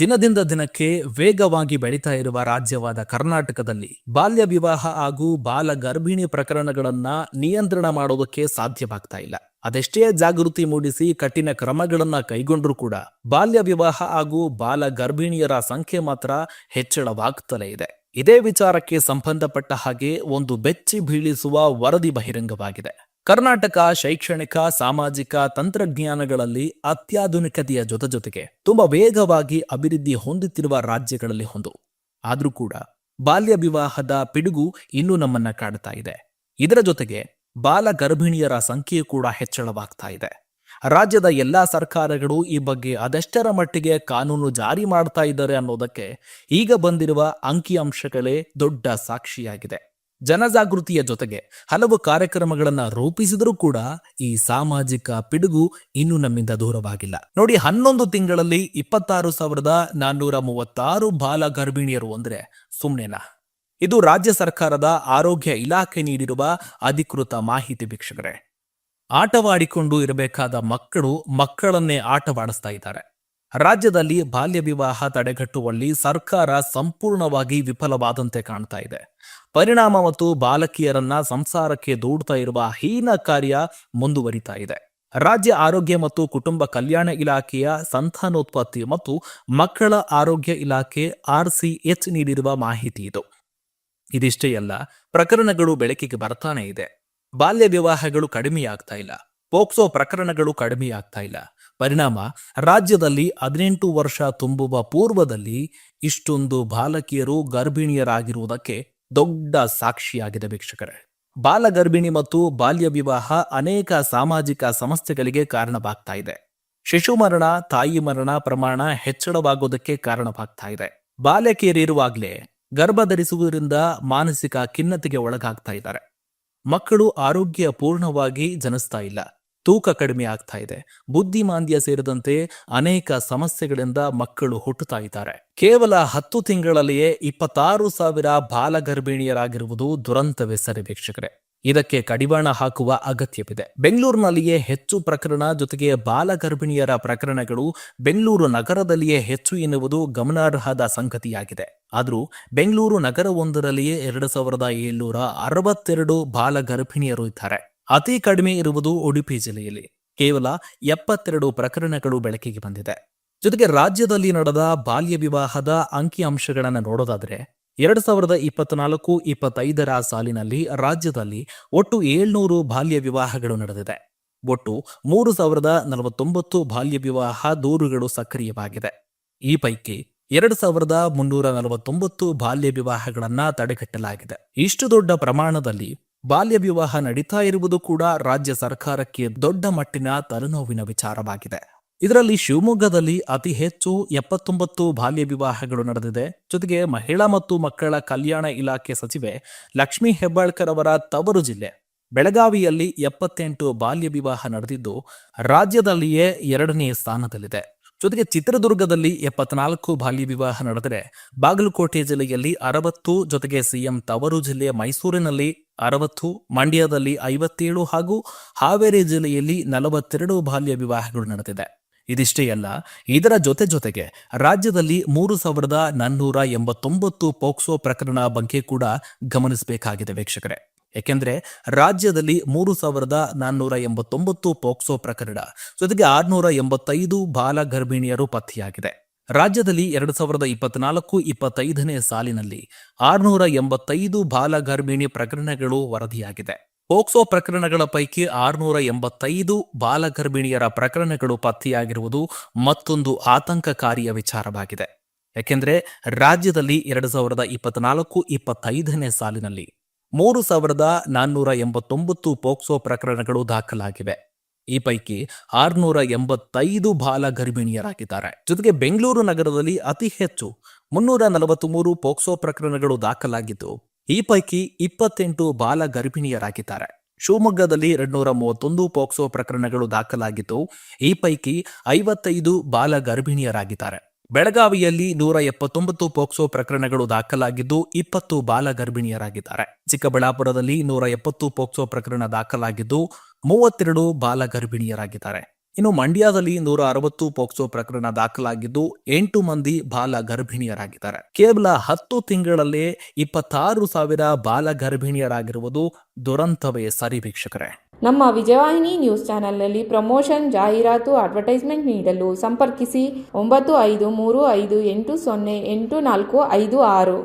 ದಿನದಿಂದ ದಿನಕ್ಕೆ ವೇಗವಾಗಿ ಬೆಳೀತಾ ಇರುವ ರಾಜ್ಯವಾದ ಕರ್ನಾಟಕದಲ್ಲಿ ಬಾಲ್ಯ ವಿವಾಹ ಹಾಗೂ ಬಾಲ ಗರ್ಭಿಣಿ ಪ್ರಕರಣಗಳನ್ನ ನಿಯಂತ್ರಣ ಮಾಡೋದಕ್ಕೆ ಸಾಧ್ಯವಾಗ್ತಾ ಇಲ್ಲ. ಅದೆಷ್ಟೇ ಜಾಗೃತಿ ಮೂಡಿಸಿ ಕಠಿಣ ಕ್ರಮಗಳನ್ನ ಕೈಗೊಂಡ್ರೂ ಕೂಡ ಬಾಲ್ಯ ವಿವಾಹ ಹಾಗೂ ಬಾಲ ಗರ್ಭಿಣಿಯರ ಸಂಖ್ಯೆ ಮಾತ್ರ ಹೆಚ್ಚಳವಾಗ್ತಲೇ ಇದೆ. ಇದೇ ವಿಚಾರಕ್ಕೆ ಸಂಬಂಧಪಟ್ಟ ಹಾಗೆ ಒಂದು ಬೆಚ್ಚಿ ಬೀಳಿಸುವ ವರದಿ ಬಹಿರಂಗವಾಗಿದೆ. ಕರ್ನಾಟಕ ಶೈಕ್ಷಣಿಕ ಸಾಮಾಜಿಕ ತಂತ್ರಜ್ಞಾನಗಳಲ್ಲಿ ಅತ್ಯಾಧುನಿಕತೆಯ ಜೊತೆಗೆ ತುಂಬಾ ವೇಗವಾಗಿ ಅಭಿವೃದ್ಧಿ ಹೊಂದುತ್ತಿರುವ ರಾಜ್ಯಗಳಲ್ಲಿ ಒಂದು. ಆದ್ರೂ ಕೂಡ ಬಾಲ್ಯ ವಿವಾಹದ ಪಿಡುಗು ಇನ್ನೂ ನಮ್ಮನ್ನ ಕಾಡ್ತಾ ಇದೆ. ಇದರ ಜೊತೆಗೆ ಬಾಲ ಗರ್ಭಿಣಿಯರ ಸಂಖ್ಯೆ ಕೂಡ ಹೆಚ್ಚಳವಾಗ್ತಾ ಇದೆ. ರಾಜ್ಯದ ಎಲ್ಲಾ ಸರ್ಕಾರಗಳು ಈ ಬಗ್ಗೆ ಅದೆಷ್ಟರ ಮಟ್ಟಿಗೆ ಕಾನೂನು ಜಾರಿ ಮಾಡ್ತಾ ಇದ್ದಾರೆ ಅನ್ನೋದಕ್ಕೆ ಈಗ ಬಂದಿರುವ ಅಂಕಿಅಂಶಗಳೇ ದೊಡ್ಡ ಸಾಕ್ಷಿಯಾಗಿದೆ. ಜನಜಾಗೃತಿಯ ಜೊತೆಗೆ ಹಲವು ಕಾರ್ಯಕ್ರಮಗಳನ್ನ ರೂಪಿಸಿದರೂ ಕೂಡ ಈ ಸಾಮಾಜಿಕ ಪಿಡುಗು ಇನ್ನೂ ನಮ್ಮಿಂದ ದೂರವಾಗಿಲ್ಲ. ನೋಡಿ, 11 ತಿಂಗಳಲ್ಲಿ 26,436 ಬಾಲ ಗರ್ಭಿಣಿಯರು ಅಂದ್ರೆ ಸುಮ್ನೆನಾ? ಇದು ರಾಜ್ಯ ಸರ್ಕಾರದ ಆರೋಗ್ಯ ಇಲಾಖೆ ನೀಡಿರುವ ಅಧಿಕೃತ ಮಾಹಿತಿ ವೀಕ್ಷಕರೇ. ಆಟವಾಡಿಕೊಂಡು ಇರಬೇಕಾದ ಮಕ್ಕಳನ್ನೇ ಆಟವಾಡಿಸ್ತಾ ಇದ್ದಾರೆ. ರಾಜ್ಯದಲ್ಲಿ ಬಾಲ್ಯ ವಿವಾಹ ತಡೆಗಟ್ಟುವಲ್ಲಿ ಸರ್ಕಾರ ಸಂಪೂರ್ಣವಾಗಿ ವಿಫಲವಾದಂತೆ ಕಾಣ್ತಾ ಇದೆ. ಪರಿಣಾಮ ಮತ್ತು ಬಾಲಕಿಯರನ್ನ ಸಂಸಾರಕ್ಕೆ ದೂಡ್ತಾ ಇರುವ ಹೀನ ಕಾರ್ಯ ಮುಂದುವರಿತಾ ಇದೆ. ರಾಜ್ಯ ಆರೋಗ್ಯ ಮತ್ತು ಕುಟುಂಬ ಕಲ್ಯಾಣ ಇಲಾಖೆಯ ಸಂತಾನೋತ್ಪತ್ತಿ ಮತ್ತು ಮಕ್ಕಳ ಆರೋಗ್ಯ ಇಲಾಖೆ RCH ನೀಡಿರುವ ಮಾಹಿತಿ ಇದು. ಇದಿಷ್ಟೇ ಅಲ್ಲ, ಪ್ರಕರಣಗಳು ಬೆಳಕಿಗೆ ಬರ್ತಾನೆ ಇದೆ. ಬಾಲ್ಯ ವಿವಾಹಗಳು ಕಡಿಮೆಯಾಗ್ತಾ ಇಲ್ಲ, ಪೋಕ್ಸೋ ಪ್ರಕರಣಗಳು ಕಡಿಮೆಯಾಗ್ತಾ ಇಲ್ಲ. ಪರಿಣಾಮ, ರಾಜ್ಯದಲ್ಲಿ 18 ವರ್ಷ ತುಂಬುವ ಪೂರ್ವದಲ್ಲಿ ಇಷ್ಟೊಂದು ಬಾಲಕಿಯರು ಗರ್ಭಿಣಿಯರಾಗಿರುವುದಕ್ಕೆ ದೊಡ್ಡ ಸಾಕ್ಷಿಯಾಗಿದೆ ವೀಕ್ಷಕರೇ. ಬಾಲ ಗರ್ಭಿಣಿ ಮತ್ತು ಬಾಲ್ಯ ವಿವಾಹ ಅನೇಕ ಸಾಮಾಜಿಕ ಸಮಸ್ಯೆಗಳಿಗೆ ಕಾರಣವಾಗ್ತಾ ಇದೆ. ಶಿಶು ಮರಣ, ತಾಯಿ ಮರಣ ಪ್ರಮಾಣ ಹೆಚ್ಚಳವಾಗೋದಕ್ಕೆ ಕಾರಣವಾಗ್ತಾ ಇದೆ. ಬಾಲಕಿಯರಿರುವಾಗಲೇ ಗರ್ಭ ಧರಿಸುವುದರಿಂದ ಮಾನಸಿಕ ಖಿನ್ನತೆಗೆ ಒಳಗಾಗ್ತಾ ಇದ್ದಾರೆ. ಮಕ್ಕಳು ಆರೋಗ್ಯ ಪೂರ್ಣವಾಗಿ ಜನಿಸ್ತಾ ಇಲ್ಲ, ತೂಕ ಕಡಿಮೆ ಆಗ್ತಾ ಇದೆ, ಬುದ್ಧಿಮಾಂದ್ಯ ಸೇರಿದಂತೆ ಅನೇಕ ಸಮಸ್ಯೆಗಳಿಂದ ಮಕ್ಕಳು ಹುಟ್ಟುತ್ತಾ ಇದ್ದಾರೆ. ಕೇವಲ 10 ತಿಂಗಳಲ್ಲಿಯೇ 26,000 ಬಾಲ ಗರ್ಭಿಣಿಯರಾಗಿರುವುದು ದುರಂತವೇ ಸರಿ ವೀಕ್ಷಕರೇ. ಇದಕ್ಕೆ ಕಡಿವಾಣ ಹಾಕುವ ಅಗತ್ಯವಿದೆ. ಬೆಂಗಳೂರಿನಲ್ಲಿಯೇ ಹೆಚ್ಚು ಪ್ರಕರಣ, ಜೊತೆಗೆ ಬಾಲ ಗರ್ಭಿಣಿಯರ ಪ್ರಕರಣಗಳು ಬೆಂಗಳೂರು ನಗರದಲ್ಲಿಯೇ ಹೆಚ್ಚು ಎನ್ನುವುದು ಗಮನಾರ್ಹದ ಸಂಗತಿಯಾಗಿದೆ. ಆದರೂ ಬೆಂಗಳೂರು ನಗರವೊಂದರಲ್ಲಿಯೇ 2,762 ಬಾಲ ಗರ್ಭಿಣಿಯರು ಇದ್ದಾರೆ. ಅತಿ ಕಡಿಮೆ ಇರುವುದು ಉಡುಪಿ ಜಿಲ್ಲೆಯಲ್ಲಿ ಕೇವಲ 72 ಪ್ರಕರಣಗಳು ಬೆಳಕಿಗೆ ಬಂದಿದೆ. ಜೊತೆಗೆ ರಾಜ್ಯದಲ್ಲಿ ನಡೆದ ಬಾಲ್ಯ ವಿವಾಹದ ಅಂಕಿಅಂಶಗಳನ್ನು ನೋಡೋದಾದ್ರೆ 2024-25 ಸಾಲಿನಲ್ಲಿ ರಾಜ್ಯದಲ್ಲಿ ಒಟ್ಟು 700 ಬಾಲ್ಯ ವಿವಾಹಗಳು ನಡೆದಿದೆ. ಒಟ್ಟು 3,049 ಬಾಲ್ಯ ವಿವಾಹ ದೂರುಗಳು ಸಕ್ರಿಯವಾಗಿದೆ. ಈ ಪೈಕಿ 2,349 ಬಾಲ್ಯ ವಿವಾಹಗಳನ್ನ ತಡೆಗಟ್ಟಲಾಗಿದೆ. ಇಷ್ಟು ದೊಡ್ಡ ಪ್ರಮಾಣದಲ್ಲಿ ಬಾಲ್ಯ ವಿವಾಹ ನಡೀತಾ ಇರುವುದು ಕೂಡ ರಾಜ್ಯ ಸರ್ಕಾರಕ್ಕೆ ದೊಡ್ಡ ಮಟ್ಟಿನ ತಲೆನೋವಿನ ವಿಚಾರವಾಗಿದೆ. ಇದರಲ್ಲಿ ಶಿವಮೊಗ್ಗದಲ್ಲಿ ಅತಿ ಹೆಚ್ಚು 79 ಬಾಲ್ಯ ವಿವಾಹಗಳು ನಡೆದಿದೆ. ಜೊತೆಗೆ ಮಹಿಳಾ ಮತ್ತು ಮಕ್ಕಳ ಕಲ್ಯಾಣ ಇಲಾಖೆ ಸಚಿವೆ ಲಕ್ಷ್ಮೀ ಹೆಬ್ಬಾಳ್ಕರ್ ಅವರ ತವರು ಜಿಲ್ಲೆ ಬೆಳಗಾವಿಯಲ್ಲಿ 78 ಬಾಲ್ಯ ವಿವಾಹ ನಡೆದಿದ್ದು ರಾಜ್ಯದಲ್ಲಿಯೇ 2ನೇ ಸ್ಥಾನದಲ್ಲಿದೆ. ಜೊತೆಗೆ ಚಿತ್ರದುರ್ಗದಲ್ಲಿ 74 ಬಾಲ್ಯ ವಿವಾಹ ನಡೆದರೆ ಬಾಗಲಕೋಟೆ ಜಿಲ್ಲೆಯಲ್ಲಿ 60, ಜೊತೆಗೆ ಸಿಎಂ ತವರು ಜಿಲ್ಲೆ ಮೈಸೂರಿನಲ್ಲಿ 60, ಮಂಡ್ಯದಲ್ಲಿ 57 ಹಾಗೂ ಹಾವೇರಿ ಜಿಲ್ಲೆಯಲ್ಲಿ 42 ಬಾಲ್ಯ ವಿವಾಹಗಳು ನಡೆದಿದೆ. ಇದಿಷ್ಟೇ ಅಲ್ಲ, ಇದರ ಜೊತೆಗೆ ರಾಜ್ಯದಲ್ಲಿ 3,489 ಪೋಕ್ಸೋ ಪ್ರಕರಣ ಬಗ್ಗೆ ಕೂಡ ಗಮನಿಸಬೇಕಾಗಿದೆ ವೀಕ್ಷಕರೇ. ಯಾಕೆಂದ್ರೆ ರಾಜ್ಯದಲ್ಲಿ 3,489 ಪೋಕ್ಸೋ ಪ್ರಕರಣ, ಜೊತೆಗೆ 685 ಬಾಲ ಗರ್ಭಿಣಿಯರು ಪತ್ತೆಯಾಗಿದೆ. ರಾಜ್ಯದಲ್ಲಿ 2024-25 ಸಾಲಿನಲ್ಲಿ 685 ಬಾಲ ಗರ್ಭಿಣಿ ಪ್ರಕರಣಗಳು ವರದಿಯಾಗಿದೆ. ಪೋಕ್ಸೋ ಪ್ರಕರಣಗಳ ಪೈಕಿ 685 ಬಾಲ ಗರ್ಭಿಣಿಯರ ಪ್ರಕರಣಗಳು ಪತ್ತೆಯಾಗಿರುವುದು ಮತ್ತೊಂದು ಆತಂಕಕಾರಿಯ ವಿಚಾರವಾಗಿದೆ. ಯಾಕೆಂದ್ರೆ ರಾಜ್ಯದಲ್ಲಿ 2024-25 ಸಾಲಿನಲ್ಲಿ 3,489 ಪೋಕ್ಸೋ ಪ್ರಕರಣಗಳು ದಾಖಲಾಗಿವೆ. ಈ ಪೈಕಿ 685 ಬಾಲ ಗರ್ಭಿಣಿಯರಾಗಿದ್ದಾರೆ. ಜೊತೆಗೆ ಬೆಂಗಳೂರು ನಗರದಲ್ಲಿ ಅತಿ ಹೆಚ್ಚು 343 ಪೋಕ್ಸೋ ಪ್ರಕರಣಗಳು ದಾಖಲಾಗಿದ್ದು ಈ ಪೈಕಿ 28 ಬಾಲ ಗರ್ಭಿಣಿಯರಾಗಿದ್ದಾರೆ. ಶಿವಮೊಗ್ಗದಲ್ಲಿ 231 ಪೋಕ್ಸೋ ಪ್ರಕರಣಗಳು ದಾಖಲಾಗಿದ್ದು ಈ ಪೈಕಿ 55 ಬಾಲ ಗರ್ಭಿಣಿಯರಾಗಿದ್ದಾರೆ. ಬೆಳಗಾವಿಯಲ್ಲಿ 179 ಪೋಕ್ಸೋ ಪ್ರಕರಣಗಳು ದಾಖಲಾಗಿದ್ದು 20 ಬಾಲ ಗರ್ಭಿಣಿಯರಾಗಿದ್ದಾರೆ. ಚಿಕ್ಕಬಳ್ಳಾಪುರದಲ್ಲಿ 170 ಪೋಕ್ಸೋ ಪ್ರಕರಣ ದಾಖಲಾಗಿದ್ದು 32 ಬಾಲ ಗರ್ಭಿಣಿಯರಾಗಿದ್ದಾರೆ. ಇನ್ನು ಮಂಡ್ಯದಲ್ಲಿ 160 ಪೋಕ್ಸೋ ಪ್ರಕರಣ ದಾಖಲಾಗಿದ್ದು 8 ಮಂದಿ ಬಾಲ ಗರ್ಭಿಣಿಯರಾಗಿದ್ದಾರೆ. ಕೇವಲ 10 ತಿಂಗಳಲ್ಲೇ 26,000 ಬಾಲ ಗರ್ಭಿಣಿಯರಾಗಿರುವುದು ದುರಂತವೇ ಸರಿ ವೀಕ್ಷಕರೇ. ನಮ್ಮ ವಿಜಯವಾಹಿನಿ ನ್ಯೂಸ್ ಚಾನೆಲ್ನಲ್ಲಿ ಪ್ರಮೋಷನ್, ಜಾಹೀರಾತು, ಅಡ್ವರ್ಟೈಸ್ಮೆಂಟ್ ನೀಡಲು ಸಂಪರ್ಕಿಸಿ 9535808456.